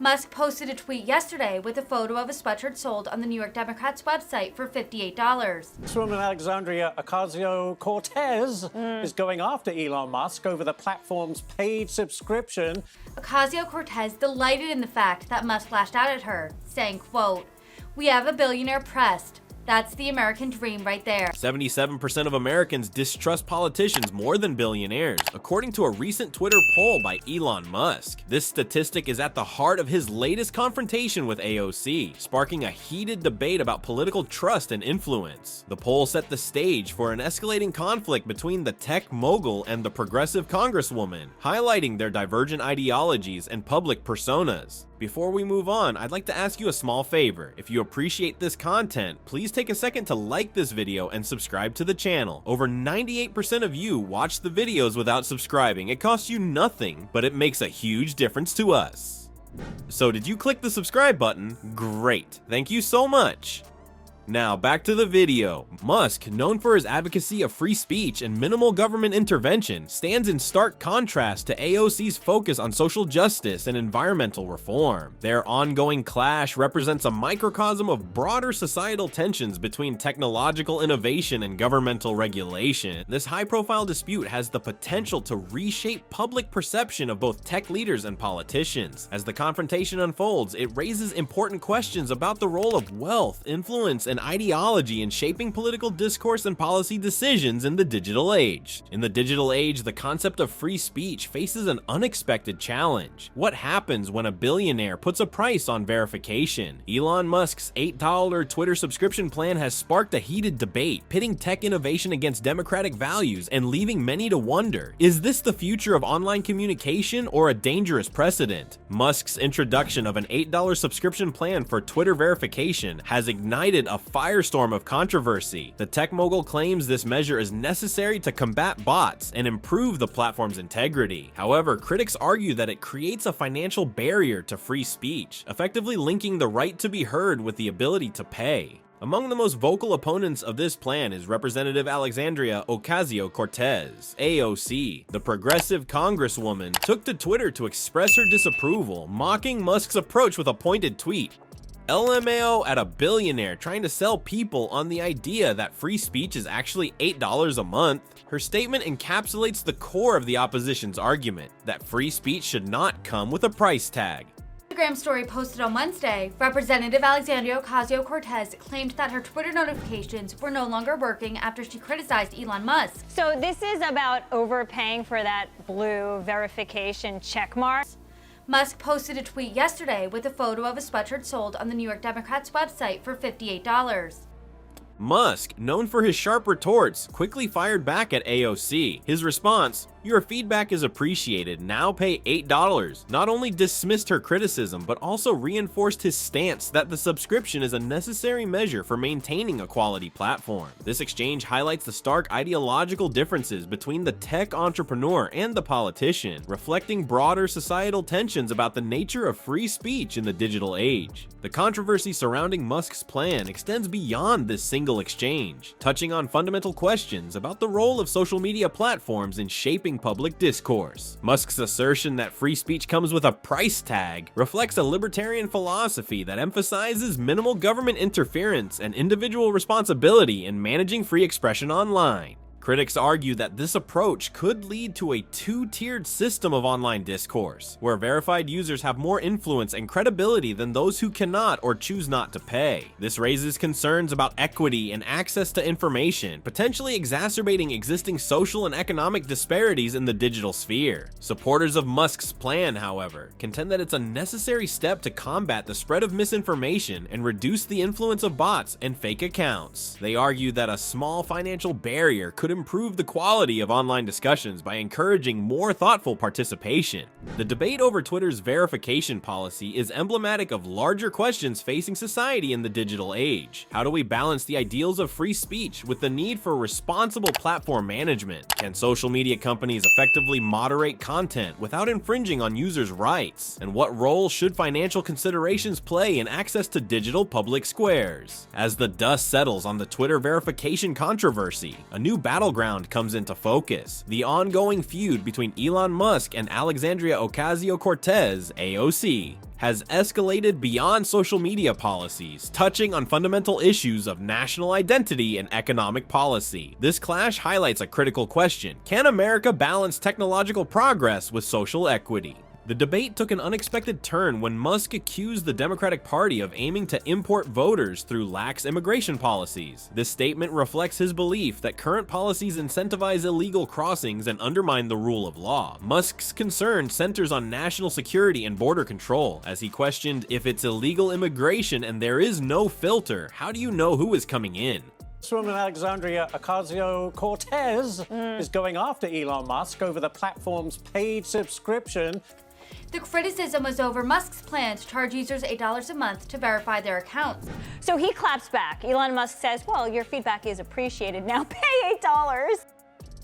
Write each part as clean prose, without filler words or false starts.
Musk posted a tweet yesterday with a photo of a sweatshirt sold on the New York Democrats website for $58. This woman, Alexandria Ocasio-Cortez, is going after Elon Musk over the platform's paid subscription. Ocasio-Cortez delighted in the fact that Musk lashed out at her, saying, quote, "We have a billionaire pressed. That's the American dream right there." 77% of Americans distrust politicians more than billionaires, according to a recent Twitter poll by Elon Musk. This statistic is at the heart of his latest confrontation with AOC, sparking a heated debate about political trust and influence. The poll set the stage for an escalating conflict between the tech mogul and the progressive congresswoman, highlighting their divergent ideologies and public personas. Before we move on, I'd like to ask you a small favor. If you appreciate this content, please take a second to like this video and subscribe to the channel. Over 98% of you watch the videos without subscribing. It costs you nothing, but it makes a huge difference to us. So did you click the subscribe button? Great, thank you so much. Now back to the video. Musk, known for his advocacy of free speech and minimal government intervention, stands in stark contrast to AOC's focus on social justice and environmental reform. Their ongoing clash represents a microcosm of broader societal tensions between technological innovation and governmental regulation. This high-profile dispute has the potential to reshape public perception of both tech leaders and politicians. As the confrontation unfolds, it raises important questions about the role of wealth, influence, and ideology in shaping political discourse and policy decisions in the digital age. In the digital age, the concept of free speech faces an unexpected challenge. What happens when a billionaire puts a price on verification? Elon Musk's $8 Twitter subscription plan has sparked a heated debate, pitting tech innovation against democratic values and leaving many to wonder, is this the future of online communication or a dangerous precedent? Musk's introduction of an $8 subscription plan for Twitter verification has ignited a firestorm of controversy. The tech mogul claims this measure is necessary to combat bots and improve the platform's integrity. However, critics argue that it creates a financial barrier to free speech, effectively linking the right to be heard with the ability to pay. Among the most vocal opponents of this plan is Representative Alexandria Ocasio-Cortez, AOC. The progressive congresswoman took to Twitter to express her disapproval, mocking Musk's approach with a pointed tweet. LMAO at a billionaire trying to sell people on the idea that free speech is actually $8 a month. Her statement encapsulates the core of the opposition's argument, that free speech should not come with a price tag. Instagram story posted on Wednesday, Representative Alexandria Ocasio-Cortez claimed that her Twitter notifications were no longer working after she criticized Elon Musk. So this is about overpaying for that blue verification checkmark. Musk posted a tweet yesterday with a photo of a sweatshirt sold on the New York Democrats website for $58. Musk, known for his sharp retorts, quickly fired back at AOC. His response, "Your feedback is appreciated, now pay $8, not only dismissed her criticism, but also reinforced his stance that the subscription is a necessary measure for maintaining a quality platform. This exchange highlights the stark ideological differences between the tech entrepreneur and the politician, reflecting broader societal tensions about the nature of free speech in the digital age. The controversy surrounding Musk's plan extends beyond this single exchange, touching on fundamental questions about the role of social media platforms in shaping public discourse. Musk's assertion that free speech comes with a price tag reflects a libertarian philosophy that emphasizes minimal government interference and individual responsibility in managing free expression online. Critics argue that this approach could lead to a two-tiered system of online discourse, where verified users have more influence and credibility than those who cannot or choose not to pay. This raises concerns about equity and access to information, potentially exacerbating existing social and economic disparities in the digital sphere. Supporters of Musk's plan, however, contend that it's a necessary step to combat the spread of misinformation and reduce the influence of bots and fake accounts. They argue that a small financial barrier could improve the quality of online discussions by encouraging more thoughtful participation. The debate over Twitter's verification policy is emblematic of larger questions facing society in the digital age. How do we balance the ideals of free speech with the need for responsible platform management? Can social media companies effectively moderate content without infringing on users' rights? And what role should financial considerations play in access to digital public squares? As the dust settles on the Twitter verification controversy, a new battleground comes into focus: the ongoing feud between Elon Musk and Alexandria Ocasio-Cortez, AOC. has escalated beyond social media policies, touching on fundamental issues of national identity and economic policy. This clash highlights a critical question: can America balance technological progress with social equity? The debate took an unexpected turn when Musk accused the Democratic Party of aiming to import voters through lax immigration policies. This statement reflects his belief that current policies incentivize illegal crossings and undermine the rule of law. Musk's concern centers on national security and border control, as he questioned, if it's illegal immigration and there is no filter, how do you know who is coming in? Congresswoman Alexandria Ocasio-Cortez is going after Elon Musk over the platform's paid subscription. The criticism was over Musk's plan to charge users $8 a month to verify their accounts. So he claps back. Elon Musk says, well, your feedback is appreciated. Now pay $8.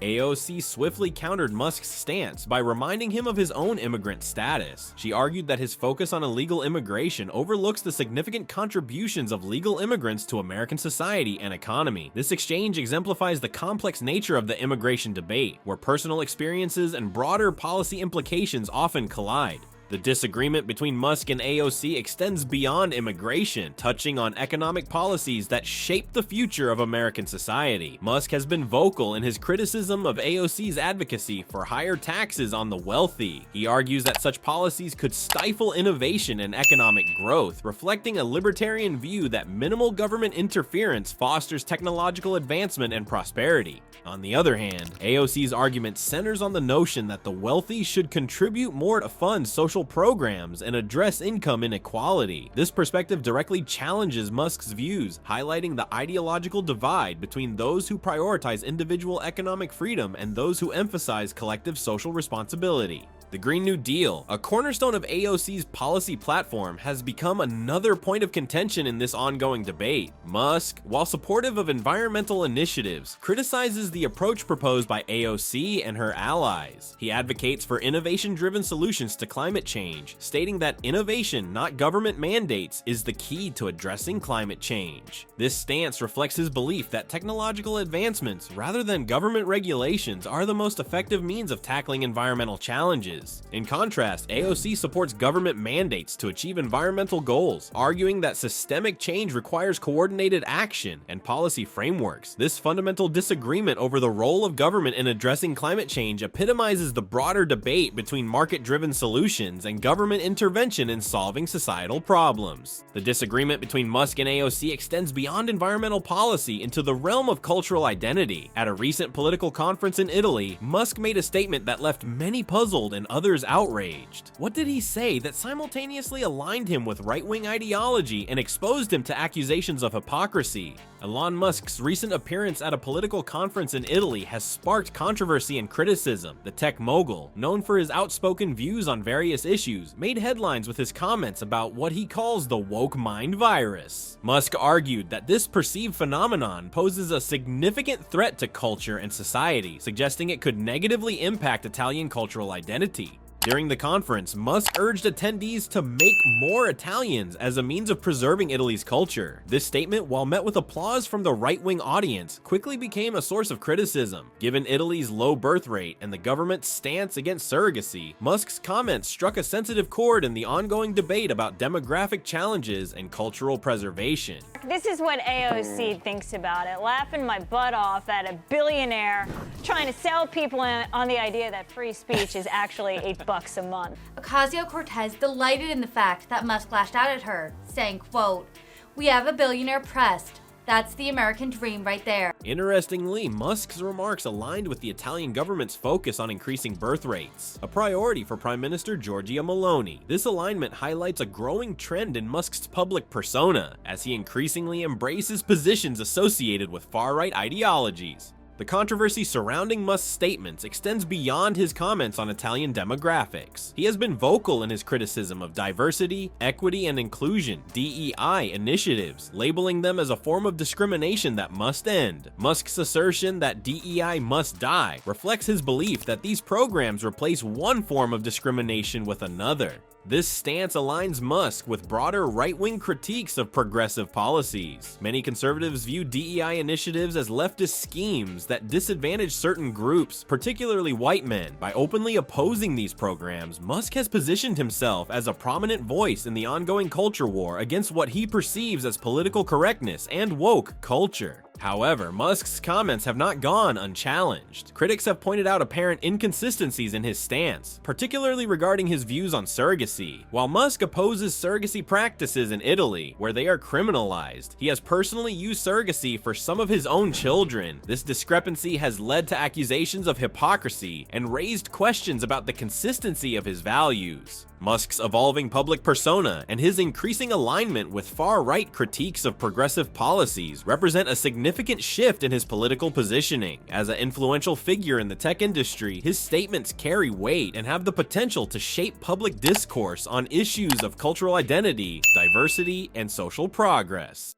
AOC swiftly countered Musk's stance by reminding him of his own immigrant status. She argued that his focus on illegal immigration overlooks the significant contributions of legal immigrants to American society and economy. This exchange exemplifies the complex nature of the immigration debate, where personal experiences and broader policy implications often collide. The disagreement between Musk and AOC extends beyond immigration, touching on economic policies that shape the future of American society. Musk has been vocal in his criticism of AOC's advocacy for higher taxes on the wealthy. He argues that such policies could stifle innovation and economic growth, reflecting a libertarian view that minimal government interference fosters technological advancement and prosperity. On the other hand, AOC's argument centers on the notion that the wealthy should contribute more to fund social programs and address income inequality. This perspective directly challenges Musk's views, highlighting the ideological divide between those who prioritize individual economic freedom and those who emphasize collective social responsibility. The Green New Deal, a cornerstone of AOC's policy platform, has become another point of contention in this ongoing debate. Musk, while supportive of environmental initiatives, criticizes the approach proposed by AOC and her allies. He advocates for innovation-driven solutions to climate change, stating that innovation, not government mandates, is the key to addressing climate change. This stance reflects his belief that technological advancements, rather than government regulations, are the most effective means of tackling environmental challenges. In contrast, AOC supports government mandates to achieve environmental goals, arguing that systemic change requires coordinated action and policy frameworks. This fundamental disagreement over the role of government in addressing climate change epitomizes the broader debate between market-driven solutions and government intervention in solving societal problems. The disagreement between Musk and AOC extends beyond environmental policy into the realm of cultural identity. At a recent political conference in Italy, Musk made a statement that left many puzzled and others outraged. What did he say that simultaneously aligned him with right-wing ideology and exposed him to accusations of hypocrisy? Elon Musk's recent appearance at a political conference in Italy has sparked controversy and criticism. The tech mogul, known for his outspoken views on various issues, made headlines with his comments about what he calls the woke mind virus. Musk argued that this perceived phenomenon poses a significant threat to culture and society, suggesting it could negatively impact Italian cultural identity. During the conference, Musk urged attendees to make more Italians as a means of preserving Italy's culture. This statement, while met with applause from the right-wing audience, quickly became a source of criticism. Given Italy's low birth rate and the government's stance against surrogacy, Musk's comments struck a sensitive chord in the ongoing debate about demographic challenges and cultural preservation. This is what AOC thinks about it, laughing my butt off at a billionaire trying to sell people on the idea that free speech is actually $8 a month. Ocasio-Cortez delighted in the fact that Musk lashed out at her, saying, quote, "We have a billionaire pressed. That's the American dream right there." Interestingly, Musk's remarks aligned with the Italian government's focus on increasing birth rates, a priority for Prime Minister Giorgia Meloni. This alignment highlights a growing trend in Musk's public persona, as he increasingly embraces positions associated with far-right ideologies. The controversy surrounding Musk's statements extends beyond his comments on Italian demographics. He has been vocal in his criticism of diversity, equity, and inclusion (DEI) initiatives, labeling them as a form of discrimination that must end. Musk's assertion that DEI must die reflects his belief that these programs replace one form of discrimination with another. This stance aligns Musk with broader right-wing critiques of progressive policies. Many conservatives view DEI initiatives as leftist schemes that disadvantage certain groups, particularly white men. By openly opposing these programs, Musk has positioned himself as a prominent voice in the ongoing culture war against what he perceives as political correctness and woke culture. However, Musk's comments have not gone unchallenged. Critics have pointed out apparent inconsistencies in his stance, particularly regarding his views on surrogacy. While Musk opposes surrogacy practices in Italy, where they are criminalized, he has personally used surrogacy for some of his own children. This discrepancy has led to accusations of hypocrisy and raised questions about the consistency of his values. Musk's evolving public persona and his increasing alignment with far-right critiques of progressive policies represent a significant shift in his political positioning. As an influential figure in the tech industry, his statements carry weight and have the potential to shape public discourse on issues of cultural identity, diversity, and social progress.